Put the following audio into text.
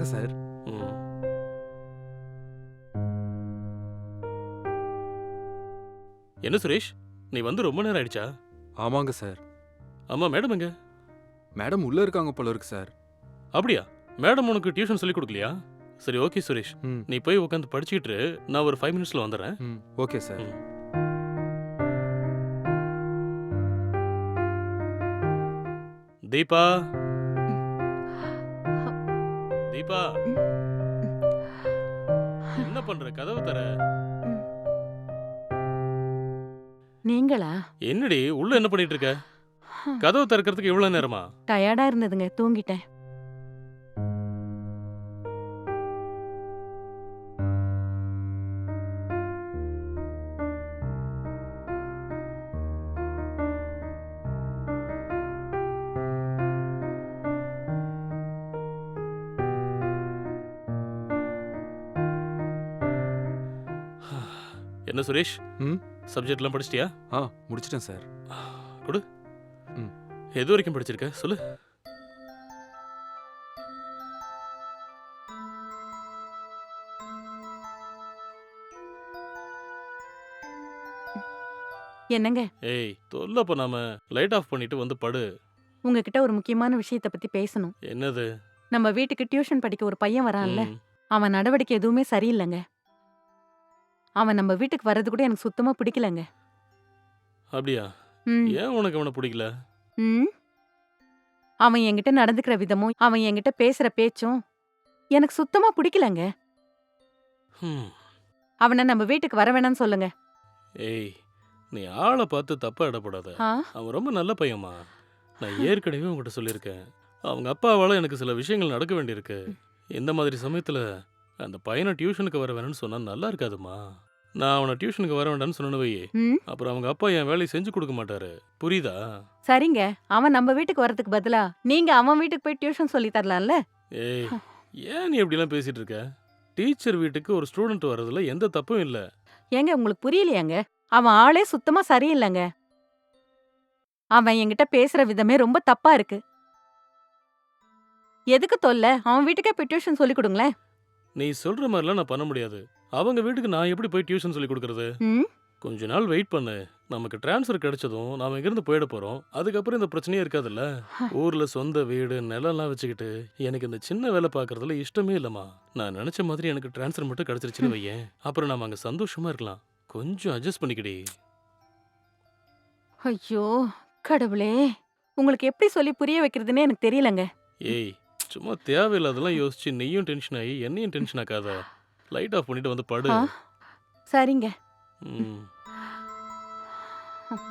வாங்க சார். ம். என்ன சுரேஷ், நீ வந்து ரொம்ப நேரம் ஆயிடுச்சா? ஆமாங்க சார். ஆமா, மேடம் எங்க? மேடம் உள்ள இருக்காங்க போல இருக்கு சார். அப்படியா? மேடம் உனக்கு டியூஷன் சொல்லி கொடுக்கலையா? சரி, ஓகே சுரேஷ், ம். நீ போய் உட்காந்து படிச்சுக்கிட்டு இரு. நான் ஒரு 5 மினிட்ஸ்ல வந்துடுறேன். ம். Okay sir. ம். தீபா, தீபா, என்ன பண்ற? கதவு தர. நீங்களா? என்னடி உள்ள என்ன பண்ணிட்டு இருக்க? கதவு திறக்கிறதுக்கு இவ்வளவு நேரமா? டயர்டா இருந்ததுங்க, தூங்கிட்டேன். என்ன சுரேஷ், ம். சப்ஜெக்ட்லாம் படிச்சிட்டியா? முடிச்சிட்டேன் சார். கொடு. ம். எது வரைக்கும் படிச்சிருக்க சொல்லு. என்னங்க, ஏய், தொல்லை பண்ணாம லைட் ஆஃப் பண்ணிட்டு வந்து படு. உங்ககிட்ட ஒரு முக்கியமான விஷயத்த பத்தி பேசணும். என்னது? நம்ம வீட்டுக்கு டியூஷன் படிக்க ஒரு பையன் வரான்ல, ம். அவன் நடவடிக்கை எதுவுமே சரியில்லைங்க. அவன் நம்ம வீட்டுக்கு வர்றது கூட எனக்கு சுத்தமா பிடிக்கலங்க. அப்படியா? ம். ஏன் உனக்கு அவனை பிடிக்கல? ம். அவன் என்கிட்ட நடந்துக்கிற விதமும், அவன் என்கிட்ட பேசுற பேச்சும் எனக்கு சுத்தமா பிடிக்கலங்க. ம். அவனை நம்ம வீட்டுக்கு வர வேணாம்னு சொல்லுங்க. ஏய், நீ ஆளை பார்த்து தப்பா இடப்படாத. ஆ? அவன் ரொம்ப நல்ல பையன்மா. நான் ஏற்கனவே உங்ககிட்ட சொல்லியிருக்கேன். அவங்க அப்பாவால எனக்கு சில விஷயங்கள் நடக்க வேண்டியிருக்கு. இந்த மாதிரி சமயத்துல அந்த பையனை டியூஷனுக்கு வர வேணும்னு சொன்னா நல்லா இருக்காதுமா. நான் அவனை டியூஷனுக்கு வர வேண்டாம்னு சொன்னேன்னு வை, ம். அப்புறம் அவங்க அப்பா என் வேலையை செஞ்சு கொடுக்க மாட்டாரு. புரியுதா? சரிங்க, அவன் நம்ம வீட்டுக்கு வர்றதுக்கு பதிலா நீங்க அவன் வீட்டுக்கு போய் டியூஷன் சொல்லி தரலாம்ல. ஏய், ஏன் நீ இப்படிலாம் பேசிட்டு இருக்க? டீச்சர் வீட்டுக்கு ஒரு ஸ்டூடெண்ட் வர்றதுல எந்த தப்பும் இல்ல. ஏங்க, உங்களுக்கு புரியலையாங்க? அவன் ஆளே சுத்தமா சரியில்லைங்க. அவன் என்கிட்ட பேசுற விதமே ரொம்ப தப்பா இருக்கு. எதுக்கு தொல்லை? அவன் வீட்டுக்கே போய் டியூஷன் சொல்லி கொடுங்களேன். நீ சொல்ற மாதிரிலாம் நான் பண்ண முடியாது. அவங்க வீட்டுக்கு நான் எப்படி போய் டியூஷன் சொல்லி கொடுக்கறது? ம். கொஞ்ச நாள் வெயிட் பண்ணு. நமக்கு ட்ரான்ஸ்ஃபர் கிடைச்சதும் நாம இங்கிருந்து போயிட போறோம். அதுக்கப்புறம் இந்த பிரச்சனையே இருக்காதுல்ல. ஊர்ல சொந்த வீடு நிலம்லாம் வச்சுக்கிட்டு எனக்கு இந்த சின்ன வேலை பார்க்கறதுல இஷ்டமே இல்லம்மா. நான் நினைச்ச மாதிரி எனக்கு ட்ரான்ஸ்ஃபர் மட்டும் கிடைச்சிருச்சுன்னு வையேன், அப்புறம் நாம அங்க சந்தோஷமா இருக்கலாம். கொஞ்சம் அட்ஜஸ்ட் பண்ணிக்கடி. ஐயோ கடவுளே, உங்களுக்கு எப்படி சொல்லி புரிய வைக்கிறதுனே எனக்கு தெரியலங்க. ஏய், சும்மா தேவையில்லாதெல்லாம் யோசிச்சு நீயும் டென்ஷன் ஆகி என்னையும் டென்ஷன் ஆக்காத. லைட் ஆஃப் பண்ணிட்டு வந்து படு. ஆ, சரிங்க. ம்.